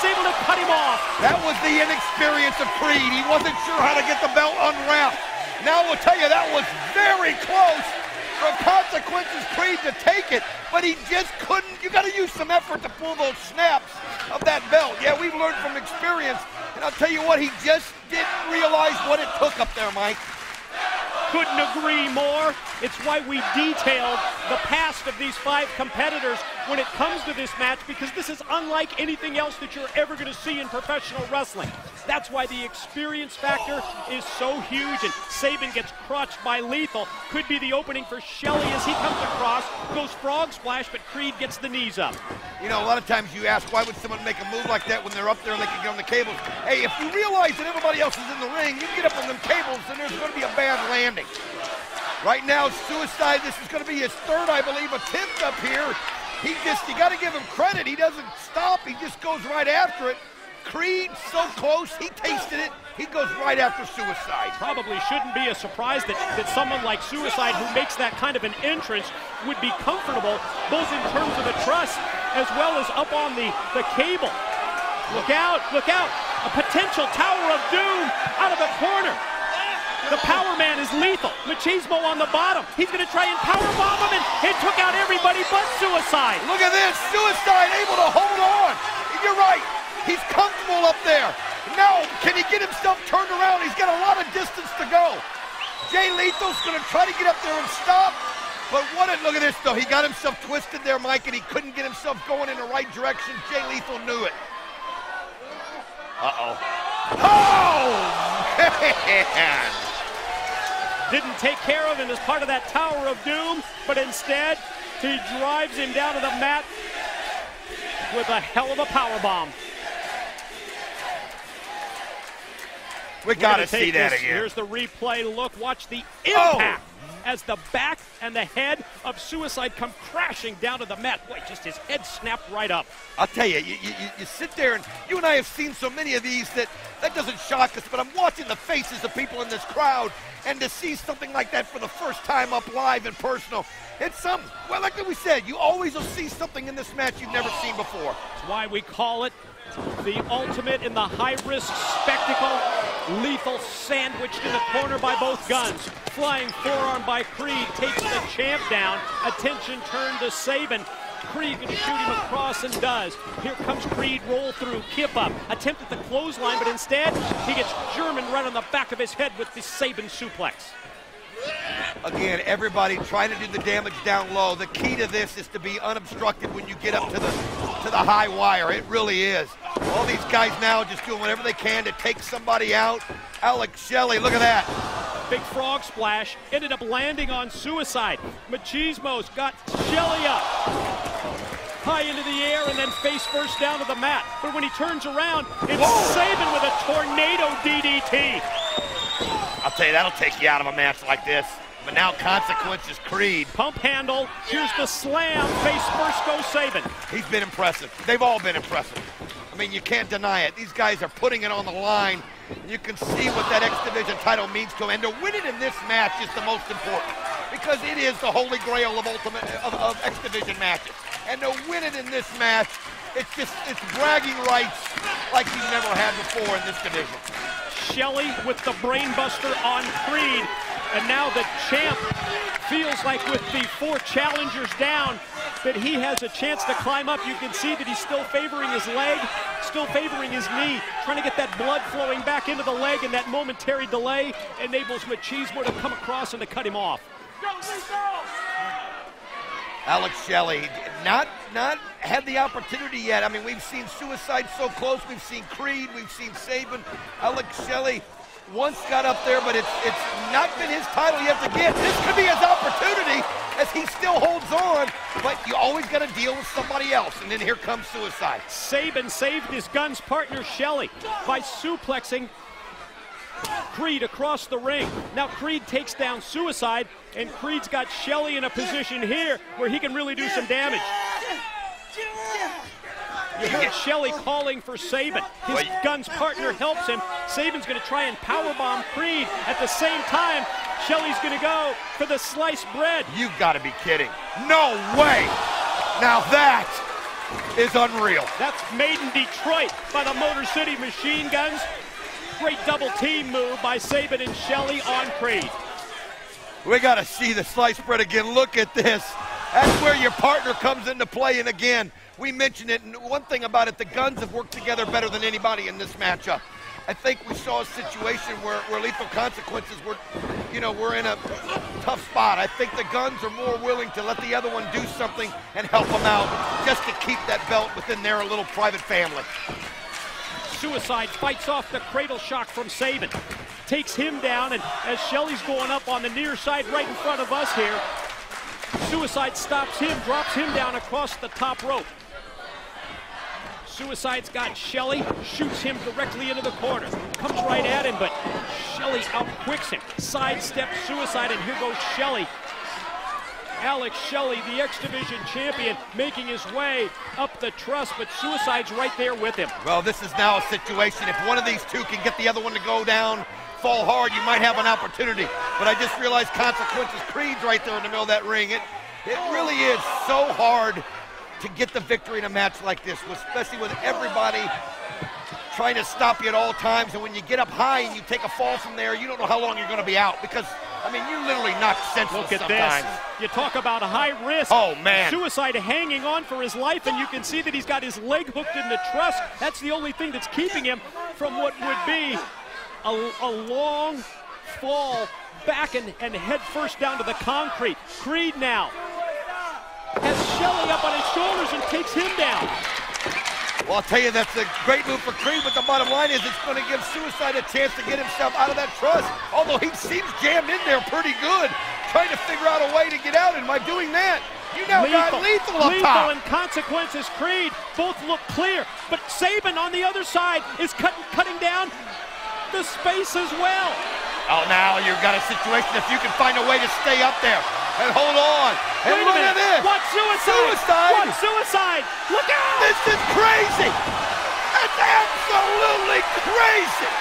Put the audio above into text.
able to cut him off. That was the inexperience of Creed. He wasn't sure how to get the belt unwrapped. Now we'll tell you that was very close for Consequences Creed to take it, but he just couldn't. You got to use some effort to pull those snaps of that belt. Yeah, we've learned from experience, and I'll tell you what, he just didn't realize what it took up there, Mike. Couldn't agree more. It's why we detailed the past of these 5 competitors when it comes to this match, because this is unlike anything else that you're ever going to see in professional wrestling. That's why the experience factor is so huge, and Sabin gets crotched by Lethal. Could be the opening for Shelley as he comes across, goes frog splash, but Creed gets the knees up. You know, a lot of times you ask, why would someone make a move like that when they're up there and they can get on the cables? Hey, if you realize that everybody else is in the ring, you get up on them cables, then there's going to be a bad landing. Right now, Suicide, this is going to be his 3rd, I believe, attempt up here. You got to give him credit. He doesn't stop. He just goes right after it. Creed, so close. He tasted it. He goes right after Suicide. Probably shouldn't be a surprise that someone like Suicide, who makes that kind of an entrance, would be comfortable, both in terms of the truss as well as up on the cable. Look out, look out. A potential Tower of Doom out of the corner. The power man is Lethal. Machismo on the bottom. He's going to try and powerbomb him, and it took out everybody but Suicide. Look at this. Suicide able to hold on. You're right. He's comfortable up there. Now, can he get himself turned around? He's got a lot of distance to go. Jay Lethal's going to try to get up there and stop. But look at this, though. He got himself twisted there, Mike, and he couldn't get himself going in the right direction. Jay Lethal knew it. Uh-oh. Oh, man. Didn't take care of him as part of that Tower of Doom, but instead, he drives him down to the mat with a hell of a powerbomb. We gotta see that again. Here's the replay. Look, watch the impact as the back and the head of Suicide come crashing down to the mat. Boy, just his head snapped right up. I'll tell you, you sit there, and you and I have seen so many of these that doesn't shock us, but I'm watching the faces of people in this crowd, and to see something like that for the first time up live and personal, it's something. Well, like we said, you always will see something in this match you've never seen before. That's why we call it the ultimate in the high-risk spectacle. Lethal sandwiched in the corner by both guns. Flying forearm by Creed takes the champ down. Attention turned to Sabin. Creed going to shoot him across, and does. Here comes Creed, roll through, kip up. Attempt at the clothesline, but instead he gets German right on the back of his head with the Sabin suplex. Again, everybody trying to do the damage down low. The key to this is to be unobstructed when you get up to the high wire. It really is. All these guys now just doing whatever they can to take somebody out. Alex Shelley, look at that. Big frog splash, ended up landing on Suicide. Machismo's got Shelley up. High into the air and then face first down to the mat. But when he turns around, it's Sabin with a tornado DDT. I'll tell you, that'll take you out of a match like this. But now Consequences Creed. Pump handle, here's the slam, face first goes Sabin. He's been impressive. They've all been impressive. I mean, you can't deny it. These guys are putting it on the line. You can see what that X Division title means to them. And to win it in this match is the most important, because it is the holy grail of X Division matches. And to win it in this match, it's bragging rights like you've never had before in this division. Shelley with the brainbuster on Creed. And now the champ feels like with the 4 challengers down that he has a chance to climb up. You can see that he's still favoring his leg, still favoring his knee, trying to get that blood flowing back into the leg, and that momentary delay enables Machismo to come across and to cut him off. Alex Shelley, not had the opportunity yet. I mean, we've seen Suicide so close. We've seen Creed. We've seen Sabin. Alex Shelley once got up there, but it's not been his title yet to get. This could be his opportunity as he still holds on, but you always got to deal with somebody else, and then here comes Suicide. Sabin saved his gun's partner, Shelley, by suplexing Creed across the ring. Now Creed takes down Suicide, and Creed's got Shelley in a position here where he can really do some damage. You heard Shelley calling for Sabin. His gun's partner helps him. Sabin's going to try and powerbomb Creed. At the same time, Shelley's going to go for the sliced bread. You've got to be kidding. No way. Now that is unreal. That's made in Detroit by the Motor City Machine Guns. Great double team move by Sabin and Shelley on Creed. We got to see the slice spread again. Look at this. That's where your partner comes into play. And again, we mentioned it. And one thing about it, the Guns have worked together better than anybody in this matchup. I think we saw a situation where Lethal Consequences were in a tough spot. I think the Guns are more willing to let the other one do something and help them out just to keep that belt within their little private family. Suicide fights off the cradle shock from Sabin. Takes him down, and as Shelley's going up on the near side right in front of us here, Suicide stops him, drops him down across the top rope. Suicide's got Shelley, shoots him directly into the corner. Comes right at him, but Shelley outquicks him. Sidesteps Suicide, and here goes Shelley. Alex Shelley, the X Division champion, making his way up the truss, but Suicide's right there with him. Well, this is now a situation. If one of these two can get the other one to go down, fall hard, you might have an opportunity. But I just realized Consequences. Creed's right there in the middle of that ring. It really is so hard to get the victory in a match like this, especially with everybody trying to stop you at all times. And when you get up high and you take a fall from there, you don't know how long you're going to be out, because, I mean, you're literally knocked senseless. Look at sometimes. this. You talk about a high risk. Oh, man. Suicide hanging on for his life, and you can see that he's got his leg hooked in the truss. That's the only thing that's keeping him from what would be a long fall back and head first down to the concrete. Creed now has Shelley up on his shoulders and takes him down. Well, I'll tell you, that's a great move for Creed, but the bottom line is it's going to give Suicide a chance to get himself out of that truss, although he seems jammed in there pretty good, trying to figure out a way to get out, and by doing that, you now got Lethal up top. And Consequences, Creed, both look clear, but Sabin on the other side is cutting down the space as well. Oh, now you've got a situation if you can find a way to stay up there and hold on. And look at this. Watch Suicide. Watch Suicide. Look out. This is crazy. That's absolutely crazy.